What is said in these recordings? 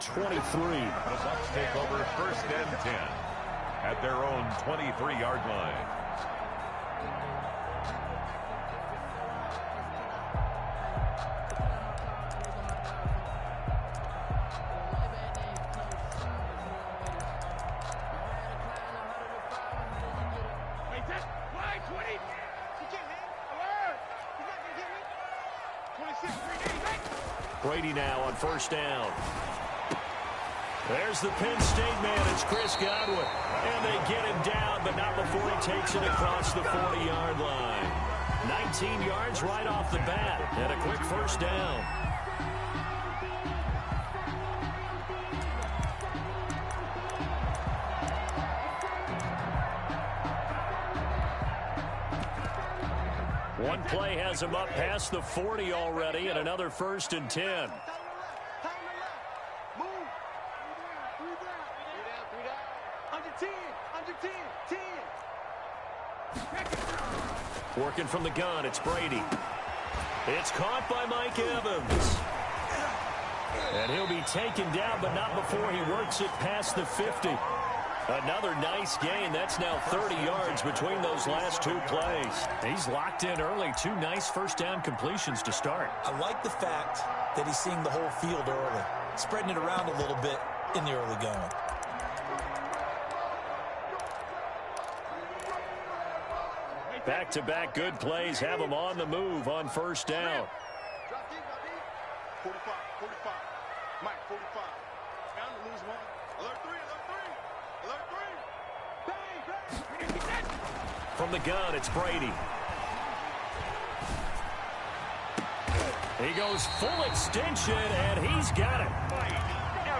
23. The Bucs take over first and 10 at their own 23-yard line. Brady now on first down. There's the Penn State man. It's Chris Godwin. And they get him down, but not before he takes it across the 40-yard line. 19 yards right off the bat, and a quick first down. One play has him up past the 40 already, and another first and 10. Working from the gun, it's Brady. It's caught by Mike Evans. And he'll be taken down, but not before he works it past the 50. Another nice gain. That's now 30 yards between those last two plays. He's locked in early. Two nice first down completions to start. I like the fact that he's seeing the whole field early, spreading it around a little bit in the early going. Back-to-back good plays have him on the move on first down. 45, 45. Mike, 45. Bound to lose one. Alert 3, alert 3. Alert 3. Bang, bang. From the gun, it's Brady. He goes full extension, and he's got it.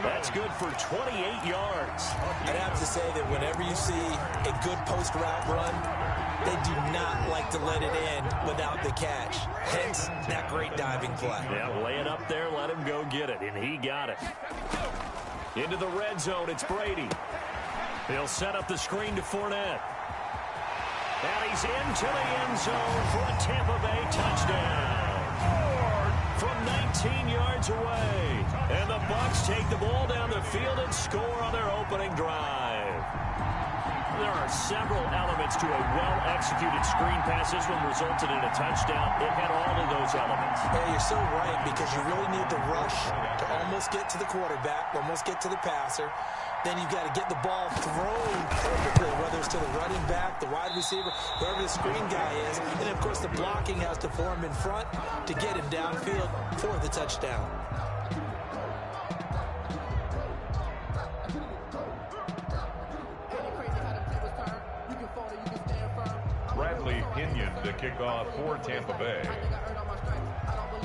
That's good for 28 yards. I'd have to say that whenever you see a good post route run, they do not like to let it in without the catch. Hence, that great diving play. Yeah, lay it up there, let him go get it, and he got it. Into the red zone, it's Brady. He'll set up the screen to Fournette. And he's into the end zone for a Tampa Bay touchdown. From 19 yards away. And the Bucs take the ball down the field and score on their opening drive. There are several elements to a well-executed screen pass. This one resulted in a touchdown. It had all of those elements. Yeah, you're so right, because you really need the rush to almost get to the quarterback, almost get to the passer. Then you've got to get the ball thrown perfectly, whether it's to the running back, the wide receiver, whoever the screen guy is. And, of course, the blocking has to form in front to get him downfield for the touchdown. Bradley Pinion to kick off for Tampa Bay.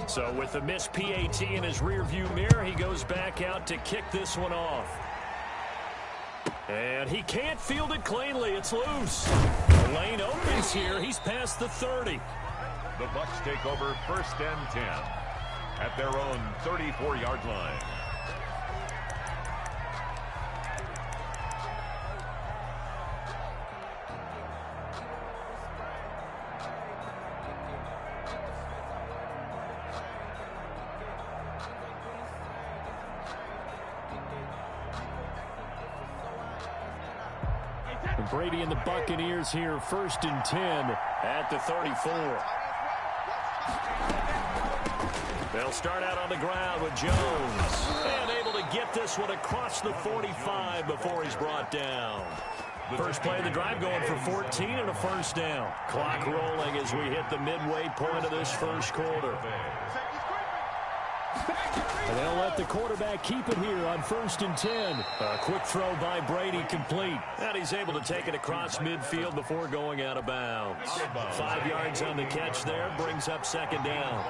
So with the missed PAT in his rearview mirror, he goes back out to kick this one off. And he can't field it cleanly. It's loose. The lane opens here. He's past the 30. The Bucs take over first and 10 at their own 34-yard line. And Brady and the Buccaneers here, first and 10 at the 34. They'll start out on the ground with Jones. And able to get this one across the 45 before he's brought down. First play of the drive going for 14 and a first down. Clock rolling as we hit the midway point of this first quarter. And they'll let the quarterback keep it here on first and 10. A quick throw by Brady complete. And he's able to take it across midfield before going out of bounds. 5 yards on the catch there. Brings up second down.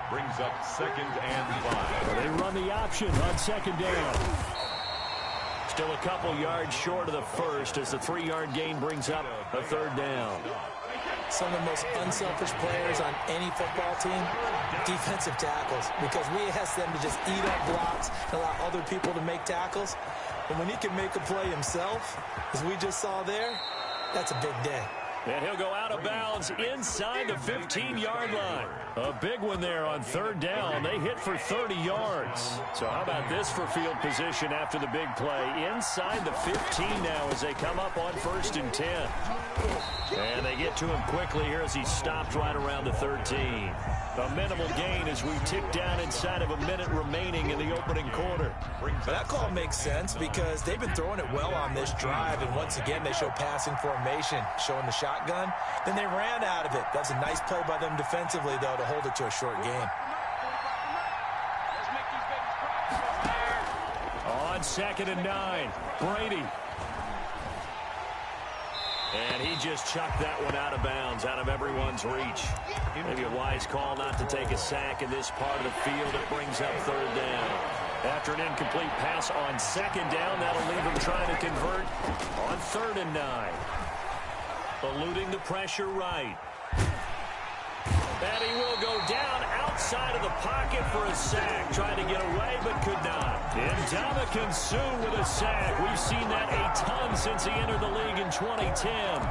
Brings up second and 5. They run the option on second down. Still a couple yards short of the first as the 3-yard gain brings up a third down. Some of the most unselfish players on any football team, defensive tackles, because we ask them to just eat up blocks and allow other people to make tackles. But when he can make a play himself, as we just saw there, that's a big day. And he'll go out of bounds inside the 15-yard line. A big one there on third down. They hit for 30 yards. So how about this for field position after the big play? Inside the 15 now as they come up on 1st and 10. And they get to him quickly here as he stopped right around the 13. A minimal gain as we tick down inside of a minute remaining in the opening quarter. That call makes sense because they've been throwing it well on this drive, and once again they show passing formation, showing the shotgun. Then they ran out of it. That's a nice play by them defensively, though, to hold it to a short game. On 2nd and 9, Brady. And he just chucked that one out of bounds, out of everyone's reach. Maybe a wise call not to take a sack in this part of the field. It brings up 3rd down. After an incomplete pass on 2nd down, that'll leave him trying to convert on 3rd and 9. Eluding the pressure right. And he will go down outside of the pocket for a sack. Trying to get away, but could not. Ndamukong Suh with a sack. We've seen that a ton since he entered the league in 2010.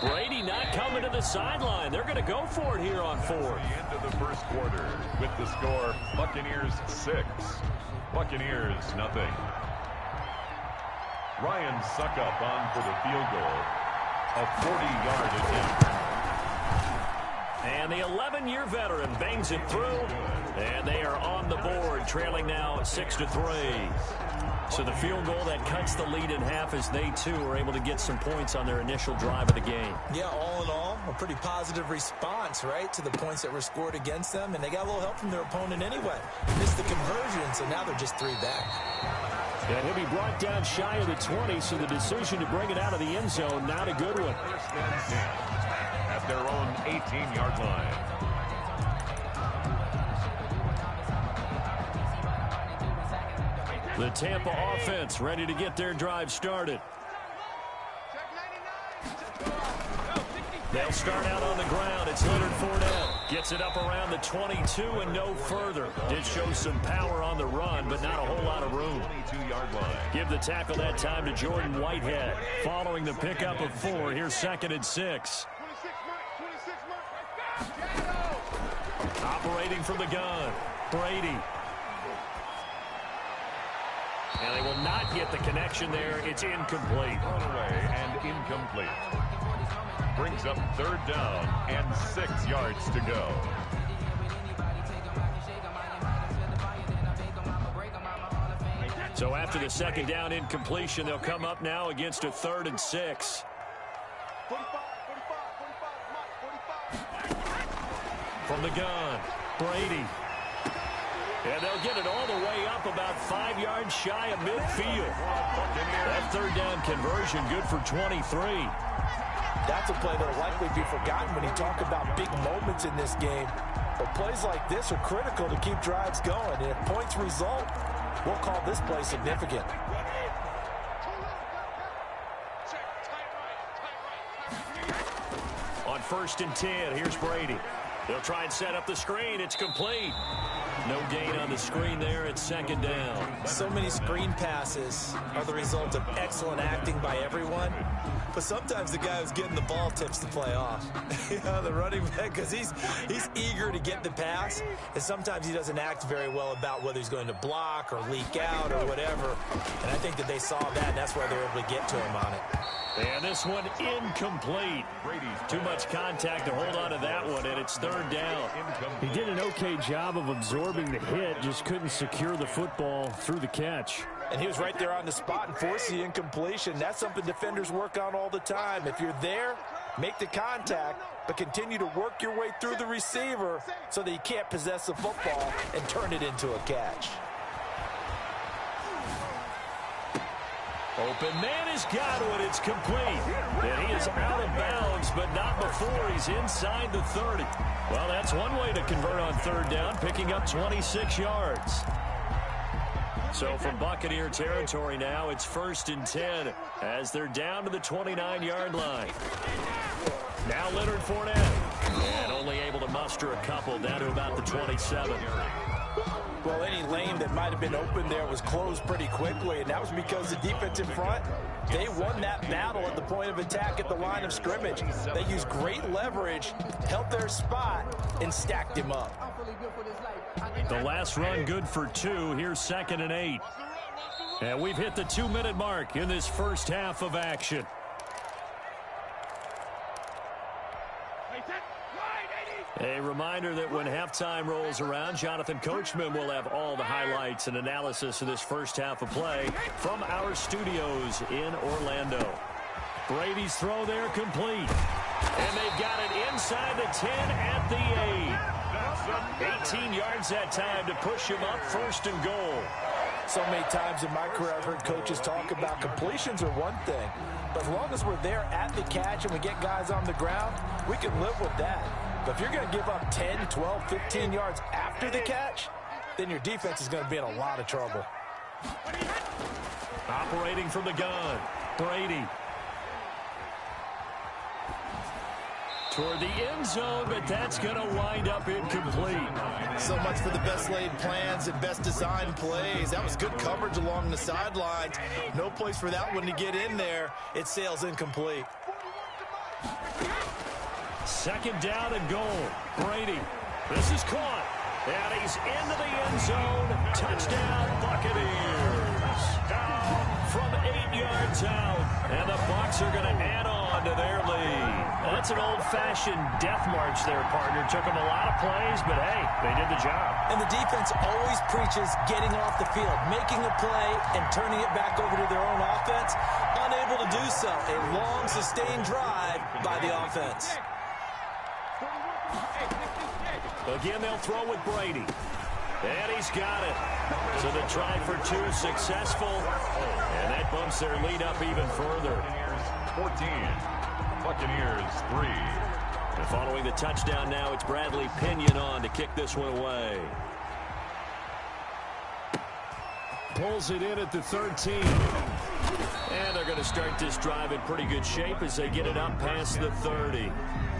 Brady not coming to the sideline. They're going to go for it here on 4th. The end of the first quarter with the score Buccaneers 6, Buccaneers nothing. Ryan Succop on for the field goal. A 40-yard attempt. And the 11-year veteran bangs it through. And they are on the board, trailing now 6-3. So the field goal that cuts the lead in half as they, too, are able to get some points on their initial drive of the game. Yeah, all in all, a pretty positive response, right, to the points that were scored against them. And they got a little help from their opponent anyway. Missed the conversion, so now they're just 3 back. And he'll be brought down shy of the 20, so the decision to bring it out of the end zone, not a good one. 1st and 10 at their own 18-yard line. The Tampa offense ready to get their drive started. They'll start out on the ground. It's Leonard Fournette. Gets it up around the 22 and no further. Did show some power on the run, but not a whole lot of room. 22-yard line. Give the tackle that time to Jordan Whitehead. Following the pickup of 4, here's 2nd and 6. Operating from the gun, Brady. And they will not get the connection there. It's incomplete. Thrown away and incomplete. Brings up 3rd down and 6 yards to go. So after the 2nd down incompletion, they'll come up now against a 3rd and 6. From the gun, Brady. And they'll get it all the way up about 5 yards shy of midfield. That 3rd down conversion good for 23. That's a play that will likely be forgotten when you talk about big moments in this game. But plays like this are critical to keep drives going. And if points result, we'll call this play significant. On 1st and 10, here's Brady. They'll try and set up the screen. It's complete. No gain on the screen there. It's 2nd down. So many screen passes are the result of excellent acting by everyone. But sometimes the guy who's getting the ball tips the play off. You know, the running back, because he's eager to get the pass. And sometimes he doesn't act very well about whether he's going to block or leak out or whatever. And I think that they saw that, and that's why they were able to get to him on it. And this one incomplete. Too much contact to hold on to that one, and it's 3rd down. He did an okay job of absorbing the hit, just couldn't secure the football through the catch. And he was right there on the spot and forced the incompletion. That's something defenders work on all the time. If you're there, make the contact, but continue to work your way through the receiver so that you can't possess the football and turn it into a catch. Open man has got it. It's complete. And he is out of bounds, but not before he's inside the 30. Well, that's one way to convert on 3rd down, picking up 26 yards. So from Buccaneer territory now, it's 1st and 10 as they're down to the 29-yard line. Now Leonard Fournette. And only able to muster a couple down to about the 27. Well, any lane that might have been open there was closed pretty quickly, and that was because the defensive front, they won that battle at the point of attack at the line of scrimmage. They used great leverage, held their spot, and stacked him up. The last run good for 2. Here's 2nd and 8. And we've hit the 2-minute mark in this first half of action. A reminder that when halftime rolls around, Jonathan Coachman will have all the highlights and analysis of this first half of play from our studios in Orlando. Brady's throw there complete. And they've got it inside the 10 at the 8. 18 yards that time to push him up 1st and goal. So many times in my career I've heard coaches talk about completions are one thing, but as long as we're there at the catch and we get guys on the ground, we can live with that. But if you're going to give up 10, 12, 15 yards after the catch, then your defense is going to be in a lot of trouble. Operating from the gun, Brady. Toward the end zone, but that's going to wind up incomplete. So much for the best laid plans and best designed plays. That was good coverage along the sidelines. No place for that one to get in there. It sails incomplete. 2nd down and goal. Brady. This is caught. And he's into the end zone. Touchdown, Buccaneers. From 8 yards out. And the Bucs are going to add on to their lead. That's an old-fashioned death march there, partner. Took them a lot of plays, but hey, they did the job. And the defense always preaches getting off the field, making a play, and turning it back over to their own offense. Unable to do so. A long, sustained drive by the offense. Again, they'll throw with Brady. And he's got it. So the try for 2 successful. And that bumps their lead up even further. 14. Buccaneers 3. And following the touchdown now, it's Bradley Pinion on to kick this one away. Pulls it in at the 13. And they're going to start this drive in pretty good shape as they get it up past the 30.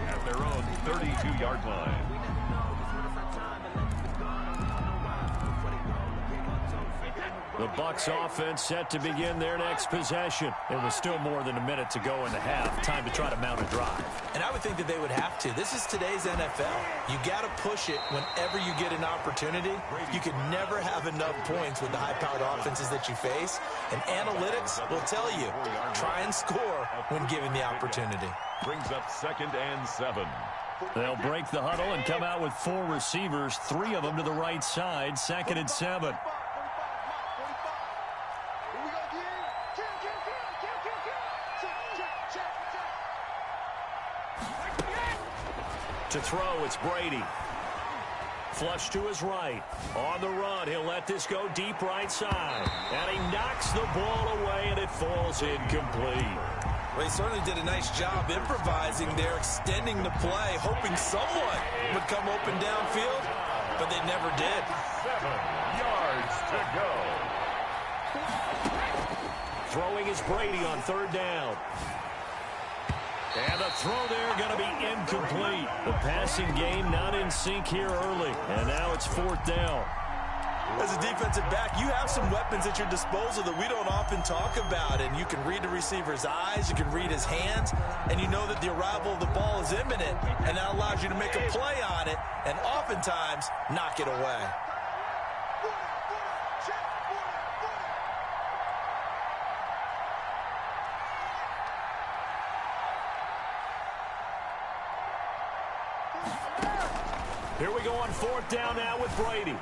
At their own 32-yard line. The Bucs offense set to begin their next possession. It was still more than a minute to go in the half. Time to try to mount a drive. And I would think that they would have to. This is today's NFL. You got to push it whenever you get an opportunity. You can never have enough points with the high-powered offenses that you face. And analytics will tell you, try and score when given the opportunity. Brings up 2nd and 7. They'll break the huddle and come out with 4 receivers, 3 of them to the right side, 2nd and 7. To throw, it's Brady. Flush to his right. On the run, he'll let this go deep right side. And he knocks the ball away, and it falls incomplete. Well, he certainly did a nice job improvising there, extending the play, hoping someone would come open downfield, but they never did. 7 yards to go. Throwing is Brady on 3rd down. And the throw there going to be incomplete. The passing game not in sync here early. And now it's 4th down. As a defensive back, you have some weapons at your disposal that we don't often talk about. And you can read the receiver's eyes, you can read his hands, and you know that the arrival of the ball is imminent. And that allows you to make a play on it and oftentimes knock it away. Here we go on 4th down now with Brady.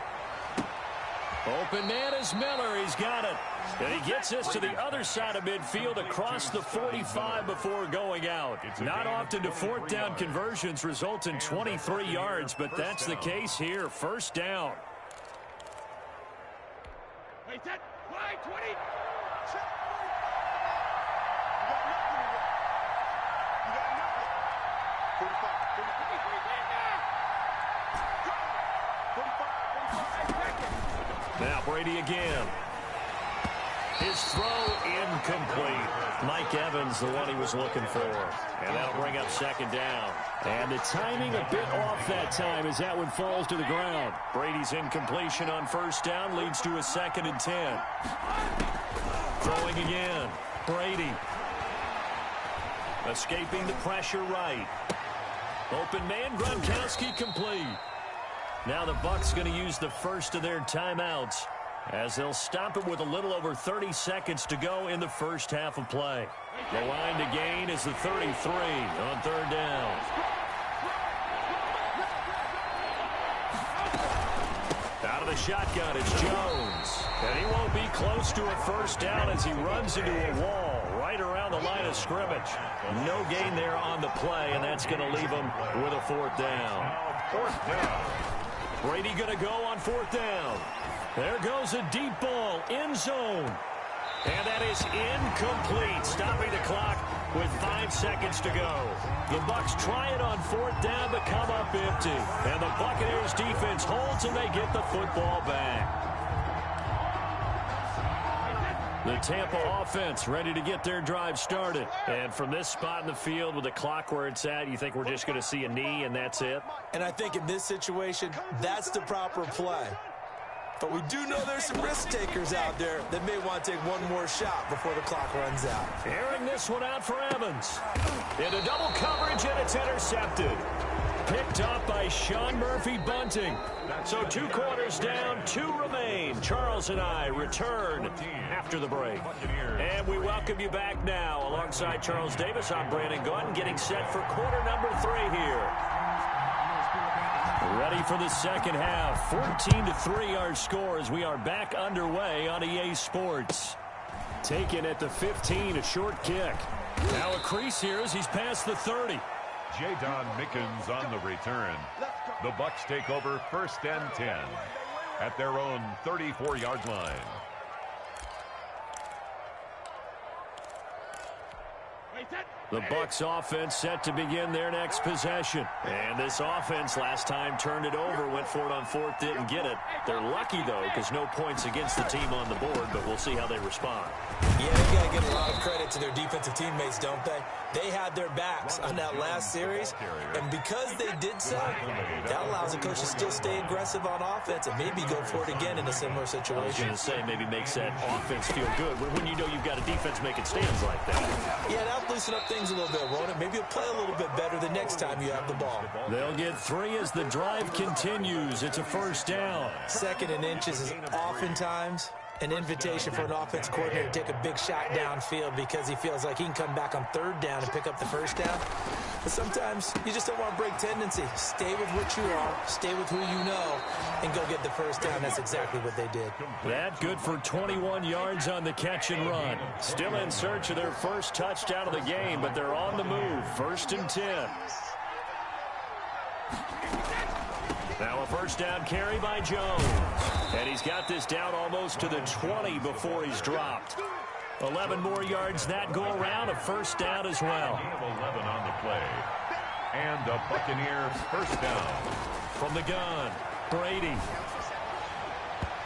Open man is Miller. He's got it. And he gets this to the other side of midfield across the 45 before going out. Not often do 4th down conversions result in 23 yards, but that's the case here. 1st down. Now Brady again. His throw incomplete. Mike Evans, the one he was looking for. And that'll bring up second down. And the timing a bit off that time as that one falls to the ground. Brady's incompletion on first down leads to a 2nd and 10. Throwing again. Brady. Escaping the pressure right. Open man, Gronkowski complete. Now the Bucs going to use the first of their timeouts as they'll stop it with a little over 30 seconds to go in the first half of play. The line to gain is the 33 on third down. Out of the shotgun, it's Jones. And he won't be close to a first down as he runs into a wall right around the line of scrimmage. No gain there on the play, and that's going to leave him with a 4th down. Fourth down. Brady going to go on 4th down. There goes a deep ball, end zone. And that is incomplete, stopping the clock with 5 seconds to go. The Bucs try it on 4th down, but come up empty. And the Buccaneers defense holds, and they get the football back. The Tampa offense ready to get their drive started. And from this spot in the field with the clock where it's at, you think we're just going to see a knee and that's it? And I think in this situation, that's the proper play. But we do know there's some risk takers out there that may want to take one more shot before the clock runs out. Airing this one out for Evans. Into double coverage, and it's intercepted. Picked up by Sean Murphy-Bunting. So 2 quarters down, 2 remain. Charles and I return after the break. And we welcome you back now. Alongside Charles Davis, I'm Brandon Gaudin, getting set for quarter number 3 here. Ready for the second half. 14-3 our score as we are back underway on EA Sports. Taken at the 15, a short kick. Now a crease here as he's past the 30. Jadon Mickens on the return. The Bucs take over 1st and 10 at their own 34-yard line. The Bucs offense set to begin their next possession. And this offense last time turned it over, went for it on 4th, didn't get it. They're lucky, though, because no points against the team on the board, but we'll see how they respond. Yeah, they got to give a lot of credit to their defensive teammates, don't they? They had their backs on that last series, and because they did so, that allows the coach to still stay aggressive on offense and maybe go for it again in a similar situation. I was going to say, maybe makes that offense feel good when you know you've got a defense making stands like that. Yeah, that'll loosen up things a little bit, won't it? Maybe you'll play a little bit better the next time you have the ball. They'll get 3 as the drive continues. It's a first down. 2nd and inches is oftentimes an invitation for an offense coordinator to take a big shot downfield because he feels like he can come back on 3rd down and pick up the first down. But sometimes you just don't want to break tendency. Stay with what you are, stay with who you know, and go get the first down. That's exactly what they did. That good for 21 yards on the catch and run. Still in search of their first touchdown of the game, but they're on the move. 1st and 10. Now a first down carry by Jones. And he's got this down almost to the 20 before he's dropped. 11 more yards that go around, a first down as well. 11 on the play. And a Buccaneer first down. From the gun, Brady.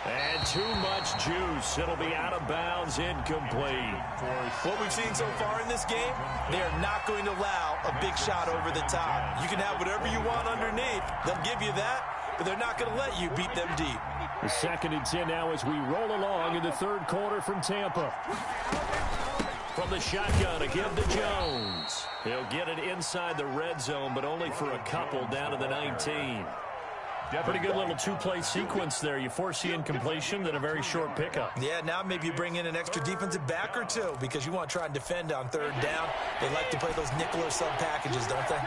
And too much juice. It'll be out of bounds, incomplete. What we've seen so far in this game, they are not going to allow a big shot over the top. You can have whatever you want underneath. They'll give you that, but they're not going to let you beat them deep. The 2nd and 10 now as we roll along in the 3rd quarter from Tampa. From the shotgun, a give to Jones. He'll get it inside the red zone, but only for a couple down to the 19. Pretty good little 2-play sequence there. You force the incompletion, then a very short pickup. Yeah, now maybe you bring in an extra defensive back or 2 because you want to try and defend on 3rd down. They like to play those nickel or sub packages, don't they?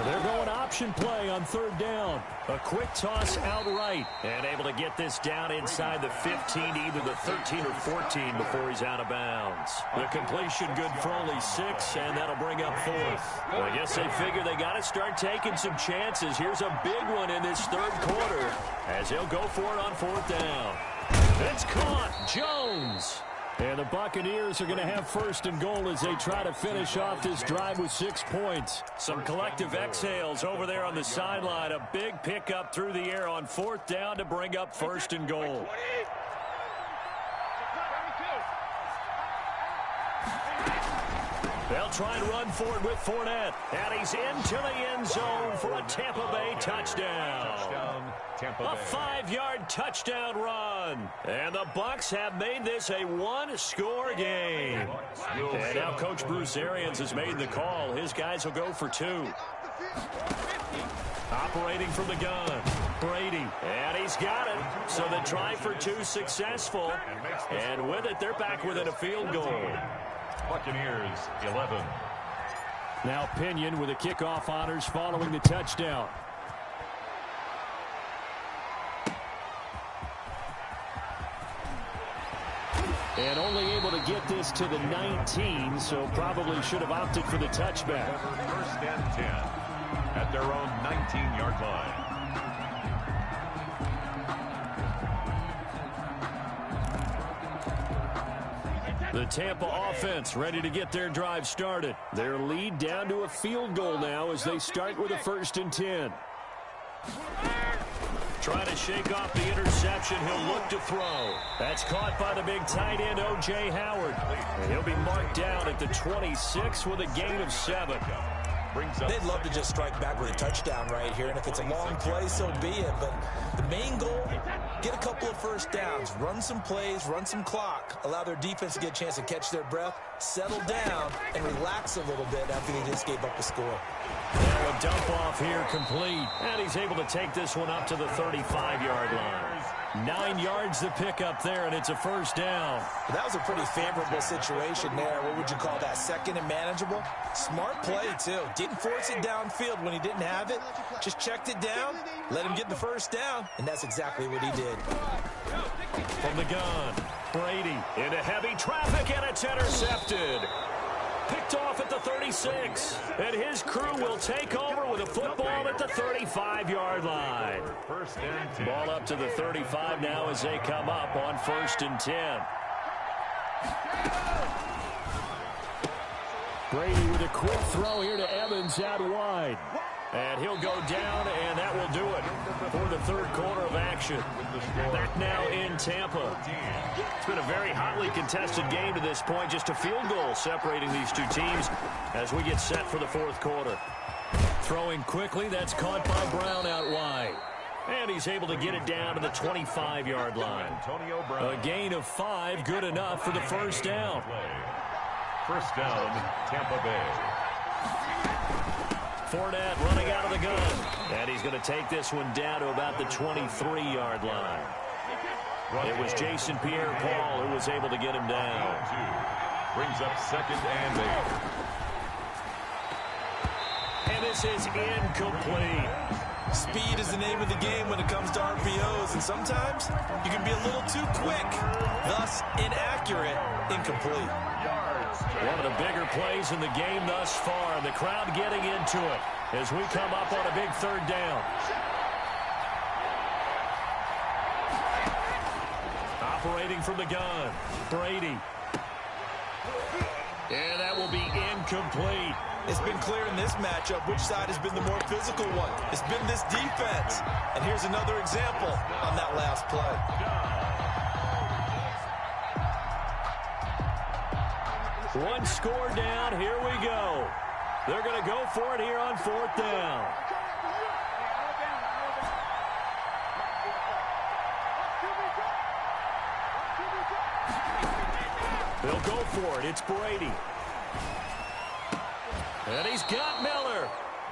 They're going option play on 3rd down. A quick toss outright. And able to get this down inside the 15, either the 13 or 14 before he's out of bounds. The completion good for only 6, and that'll bring up 4th. Well, I guess they figure they got to start taking some chances. Here's a big one in this 3rd quarter as he'll go for it on 4th down. It's caught. Jones. And the Buccaneers are going to have first and goal as they try to finish off this drive with 6 points. Some collective exhales over there on the sideline. A big pickup through the air on 4th down to bring up first and goal. They'll try and run forward with Fournette. And he's into the end zone for a Tampa Bay touchdown. A 5-yard touchdown run. And the Bucs have made this a one-score game. And now Coach Bruce Arians has made the call. His guys will go for 2. Operating from the gun, Brady. And he's got it. So the try for 2 successful. And with it, they're back within a field goal. Buccaneers 11. Now Pinion with the kickoff honors following the touchdown. And only able to get this to the 19, so probably should have opted for the touchback. First and 10 at their own 19-yard line. The Tampa offense ready to get their drive started. Their lead down to a field goal now as they start with a 1st and 10. Trying to shake off the interception. He'll look to throw. That's caught by the big tight end, O.J. Howard. And he'll be marked down at the 26 with a gain of 7. They'd love to just strike back with a touchdown right here, and if it's a long play, so be it. But the main goal, get a couple of first downs, run some plays, run some clock, allow their defense to get a chance to catch their breath, settle down, and relax a little bit after they just gave up a score. Now a dump off here complete. And he's able to take this one up to the 35-yard line. 9 yards to pick up there, and it's a first down. That was a pretty favorable situation there. What would you call that? Second and manageable? Smart play, too. Didn't force it downfield when he didn't have it. Just checked it down, let him get the first down, and that's exactly what he did. From the gun, Brady into heavy traffic, and it's intercepted. Picked off at the 36. And his crew will take over with a football at the 35-yard line. First and 10. Ball up to the 35 now as they come up on 1st and 10. Brady with a quick throw here to Evans out wide. And he'll go down, and that will do it for the 3rd quarter of action. Back now in Tampa. It's been a very hotly contested game to this point. Just a field goal separating these two teams as we get set for the 4th quarter. Throwing quickly, that's caught by Brown out wide. And he's able to get it down to the 25-yard line. A gain of 5, good enough for the first down. First down, Tampa Bay. Fournette running out of the gun. And he's going to take this one down to about the 23-yard line. It was Jason Pierre-Paul who was able to get him down. Brings up 2nd and 8. And this is incomplete. Speed is the name of the game when it comes to RPOs, and sometimes you can be a little too quick, thus inaccurate, incomplete. One of the bigger plays in the game thus far. The crowd getting into it as we come up on a big 3rd down. Operating from the gun, Brady. And that will be incomplete. It's been clear in this matchup which side has been the more physical one. It's been this defense. And here's another example on that last play. One score down. Here we go. They're going to go for it here on 4th down. They'll go for it. It's Brady. And he's got Miller.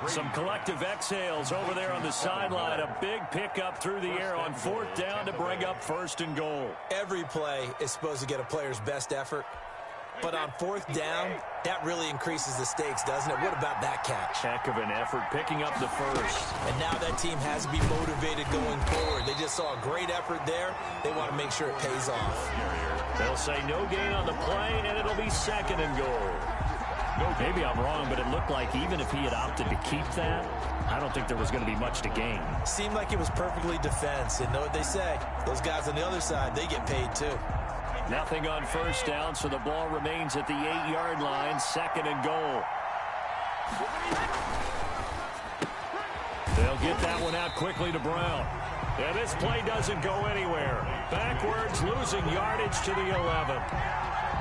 Some collective exhales over there on the sideline. A big pickup through the air on 4th down to bring up 1st and goal. Every play is supposed to get a player's best effort. But on 4th down, that really increases the stakes, doesn't it? What about that catch? Heck of an effort picking up the first. And now that team has to be motivated going forward. They just saw a great effort there. They want to make sure it pays off. They'll say no gain on the play, and it'll be 2nd and goal. Maybe I'm wrong, but it looked like even if he had opted to keep that, I don't think there was going to be much to gain. Seemed like it was perfectly defense. And know what they say? Those guys on the other side, they get paid too. Nothing on first down, so the ball remains at the 8-yard line, 2nd and goal. They'll get that one out quickly to Brown. And this play doesn't go anywhere. Backwards, losing yardage to the 11.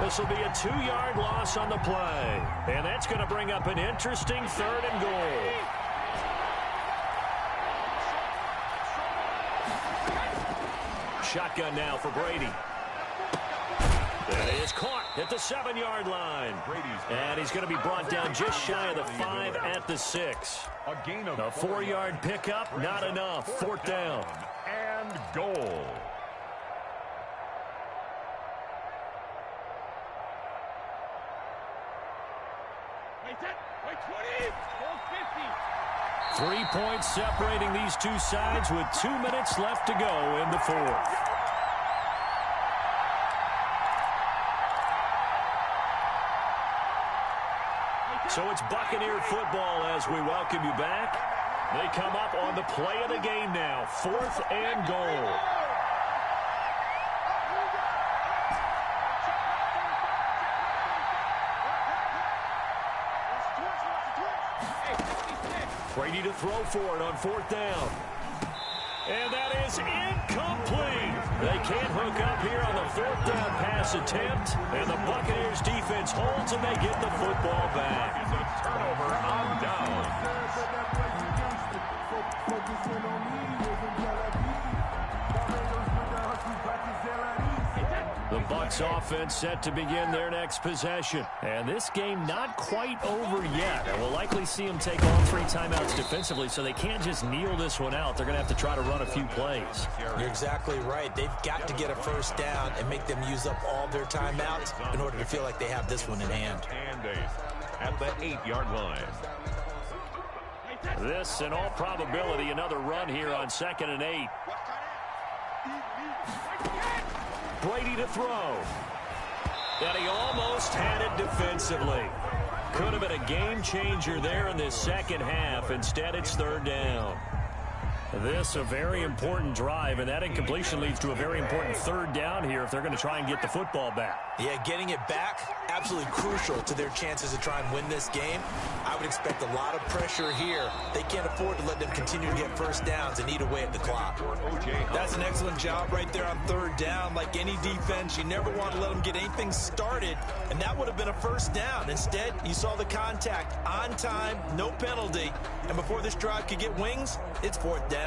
This will be a 2-yard loss on the play. And that's going to bring up an interesting 3rd and goal. Shotgun now for Brady. That is caught at the 7-yard line. And he's going to be brought down just shy of the 5 at the 6. A gain of A 4-yard pickup, not enough. 4th down. And goal. Wait 20. 3 points separating these two sides with 2 minutes left to go in the 4th. So it's Buccaneer football as we welcome you back. They come up on the play of the game now. 4th and goal. Brady to throw for it on 4th down. And that is incomplete. They can't hook up here on the 4th down pass attempt. And the Buccaneers defense holds and they get the football back. It's a turnover on down. The Bucs offense set to begin their next possession. And this game not quite over yet. And we'll likely see them take all 3 timeouts defensively, so they can't just kneel this one out. They're going to have to try to run a few plays. You're exactly right. They've got to get a first down and make them use up all their timeouts in order to feel like they have this one in hand. And 8 at the 8-yard line. This, in all probability, another run here on 2nd and 8. Brady to throw. And he almost had it defensively. Could have been a game changer there in this second half. Instead, it's 3rd down. This a very important drive, and that incompletion leads to a very important 3rd down here if they're going to try and get the football back. Yeah, getting it back, absolutely crucial to their chances to try and win this game. I would expect a lot of pressure here. They can't afford to let them continue to get first downs and eat away at the clock. That's an excellent job right there on 3rd down. Like any defense, you never want to let them get anything started, and that would have been a first down. Instead, you saw the contact on time, no penalty, and before this drive could get wings, it's 4th down.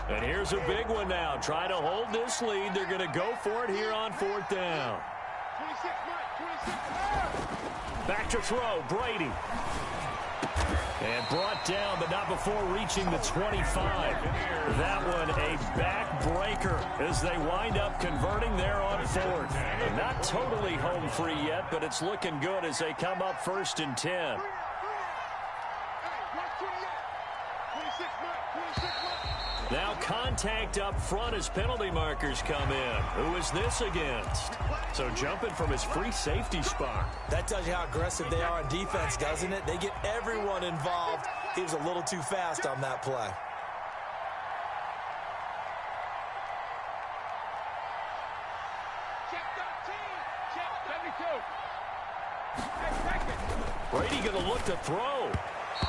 And here's a big one now. Try to hold this lead. They're going to go for it here on 4th down. 26. Back to throw, Brady. And brought down, but not before reaching the 25. That one a backbreaker as they wind up converting there on 4th. And not totally home free yet, but it's looking good as they come up 1st and 10. Now contact up front as penalty markers come in. Who is this against? So jumping from his free safety spot. That tells you how aggressive they are on defense, doesn't it? They get everyone involved. He was a little too fast on that play. Brady going to look to throw.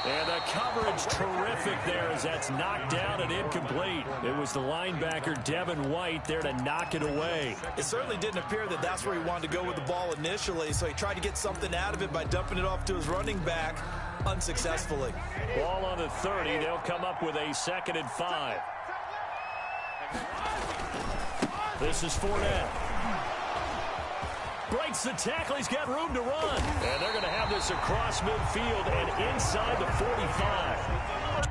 And the coverage terrific there as that's knocked down and incomplete. It was the linebacker, Devin White, there to knock it away. It certainly didn't appear that that's where he wanted to go with the ball initially, so he tried to get something out of it by dumping it off to his running back unsuccessfully. Ball on the 30. They'll come up with a 2nd and 5. This is Fournette. Breaks the tackle. He's got room to run. And they're going to have this across midfield and inside the 45.